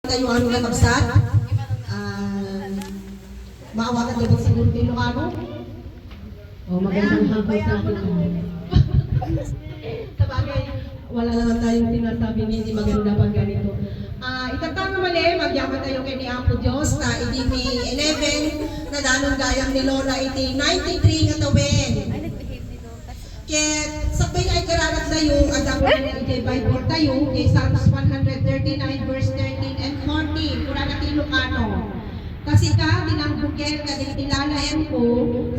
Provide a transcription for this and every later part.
Tayo ano na kabsat. Maawakan din ba siguro din ano? O magandang hapon sa atin. Sabagay, wala naman tayong sinasabi hindi maganda pag ganito. Itatang mali, magyaman tayo kay ni Apo Diyos na iti may 11 na danong gayang ni Lola iti 93 nga tawin. Kaya sabay ay kararat tayo at ako na iti Bible tayo kay Psalms 139 verse 13 and 14 kura na Ilocano. Kasi ka tinangbugel ka din tinalayan ko,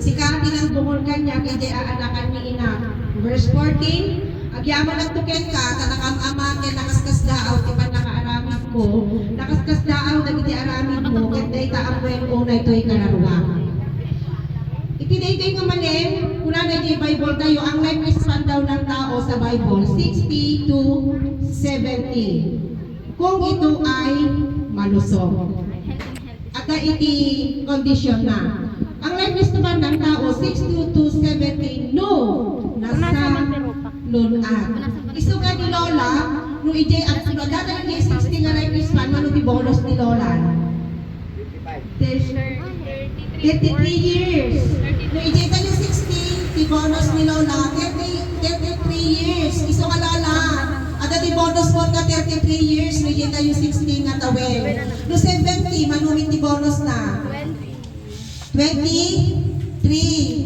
si ka tinangbungol kanya kay di aanakan ni ina. Verse 14, agyaman ang tuken ka, kanakam-ama kay nakaskas daaw, tipan nakaaramid ko, nakaskas daaw, nagiti aramid mo, kaya day taamwen o na ito'y kararuang. Itiday nga manin, kuna na di Bible tayo, ang lifespan daw ng tao sa Bible, 60 to 70. Kung ito ay malusog. At iti condition na. Ang lifespan ng tao, 60 to 70, no, nasa lunat. Iso nga ni Lola, no ije at Lola, dahil ni 60 nga lifespan, manuti bonus ni Lola. 33 years. No ije tayo 60, ti bonus ni Lola, 33 years. Iso nga Lola, at di bonus mo nga 33 years, no ije tayo 60 nga tawin. No 70, manumit ti bonus na. 23.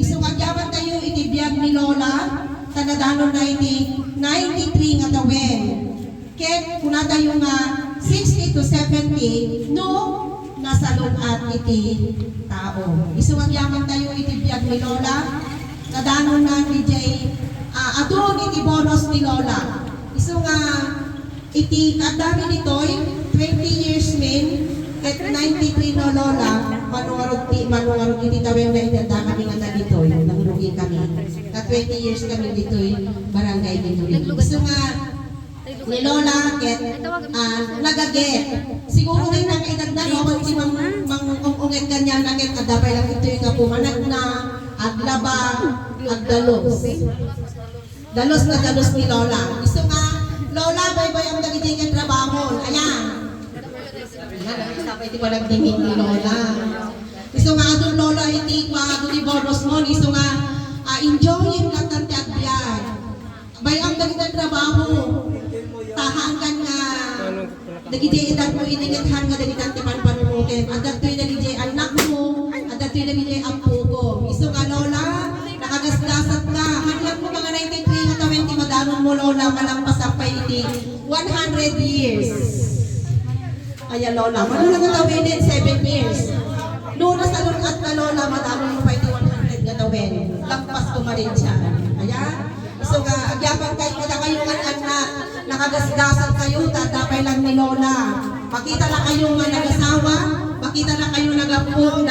Iso nga gyaman tayo iti biyag ni Lola, tanadano na iti 93 nga tawin. Ket kuna tayo nga 60 to 70, no, nasa lunat iti tao. Iso nga gyaman tayo iti biyag ni Lola, nadano na ni Jay, adun iti bonus ni Lola. Iso nga iti kadami nitoy 20 years min at 93 no Lola manungarog iti tawin na itanda kami nga ditoy nangrugi kami na 20 years kami ditoy barangay ditoy. Iso nga ni Lola ket nagaget siguro na yung edad no kung si mangungungit kanya naget adapay lang ito yung pumanag na aglaba agdalos dalos ni Lola. Iso nga Lola, bay-bay ang nagiging trabaho. Ayan. Sabay di ko nagdingin ni Lola. Iso nga adun Lola, iti kwa adun ni bonus mo. Iso nga, enjoyin lang tante at biyan. Bay ang nagiging trabaho. Tahaan ka nga. Nagiging edad mo iningithan nga nagiging tipan-panunukin. Adat to'y nagiging anak mo. Adat to'y nagiging ampo ko. Iso nga Lola, nakagasgasat ka. Hanap mo mga 93 nga tawin ti madanon mo Lola malampas pa iti 100 years. Kaya Lola, manulang nga tawin 7 years. Noon sa lunat na Lola, madanon mo pa iti 100 nga tawin. Lampas ko ma rin siya. Kaya, so nga, agyabang kayo na kayo anak, nakagasgasat kayo, tatapay lang ni Lola. Makita na kayo nga nag-asawa, makita na kayo nagapuko,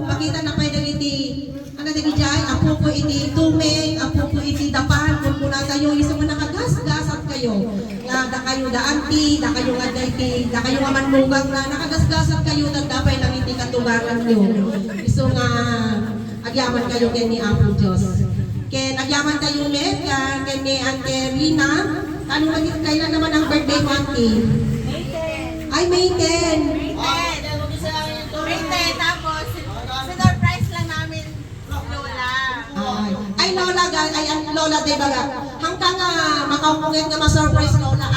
makita na kayo iti nagijay, apo ko iti tumeng, apo ko iti dapan, kung muna tayo, isang mga nakagasgasat kayo. Na kayo da anti, da kayo nga daiti, da kayo nga manmugang na nakagasgasat kayo, nagdapay lang iti katubangan nyo. Iso nga, agyaman kayo kay ni Apo Diyos. Kaya nagyaman tayo ulit, kay ni Ante Rina, ano kailan naman ang birthday mo, Auntie? Ay, May 10. May 10, tapos, sinurprise lang namin Lola. Ay Lola, Lola de baga. Hanggang makaungungit nga ma-surprise Lola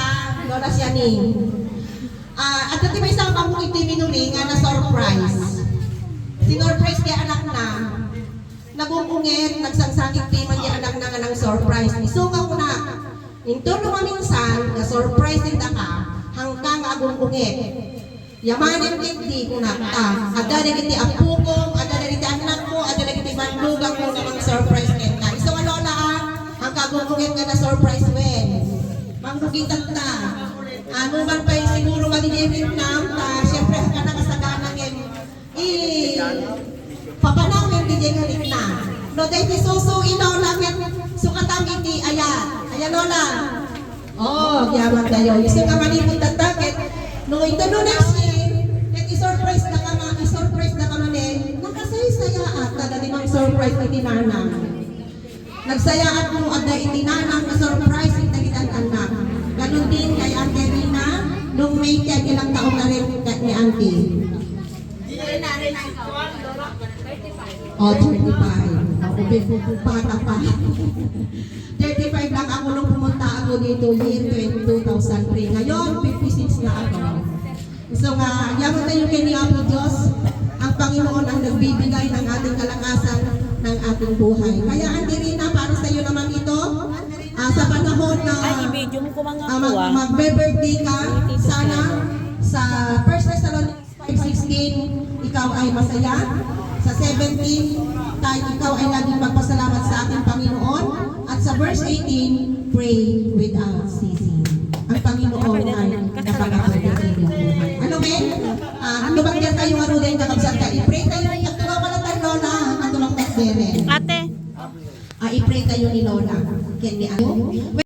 Lola siya ni. At dati may isang pamong iti minuli nga na surprise. Sinurprise kaya anak na. Nagungungit, nagsangsangit ti man yung anak na nga ng surprise. Isunga ko na. Into lumaminsan, na surprise din ka, hanggang agungungit. Yamanin kiti ko na ada na kiti apo ko, ada na kiti anak ko, ada na kiti bandluga ko namang surprise kenta. Iso nga Lola hanggang agungungit nga na surprise wen. Manggugitan ta. Ano man pa siguro magiging Vietnam, siyempre ka nakasagana ng papanawin di nga na. No, dahil ti suso Lola ket sukatang iti ayan Lola. Oh, yaman tayo. Iso nga manimot tatakit. No, ito no next year, i-surprise na ka man nakasaya-saya at nagalimang surprise iti nanang. Nagsayaan mo at na iti nanang na surprise iti anak. Ganun din kay Ante Rina, nung May 10 ilang taong na Auntie? Oh, 35. Oh, bata pa. 35 lang ako nung pumunta ako dito year 2003. Ngayon, 56 na ako. So nga, yaman tayo kay ni Apo Diyos, ang Panginoon ang nagbibigay ng ating kalakasan ng ating buhay. Kaya Auntie Rina, para sa iyo naman ito, sa panahon na i-video mo ko mga kuha. magbe-birthday ka, sana sa 1 Thessalonians 5:16, ikaw ay masaya. Sa 17, ikaw ay laging magpasalamat sa ating Panginoon. At sa verse 18, pray without ceasing. Ang Panginoon ay napakabagay sa iyong buhay. Ano, Ben? Ano bang yan tayo nga rin kakabsat ka? I-pray tayo, ikaw wala tayo, Lola. Ang tulong tayo, Beren. Ate. I-pray tayo ni Lola. Kaya ni ano?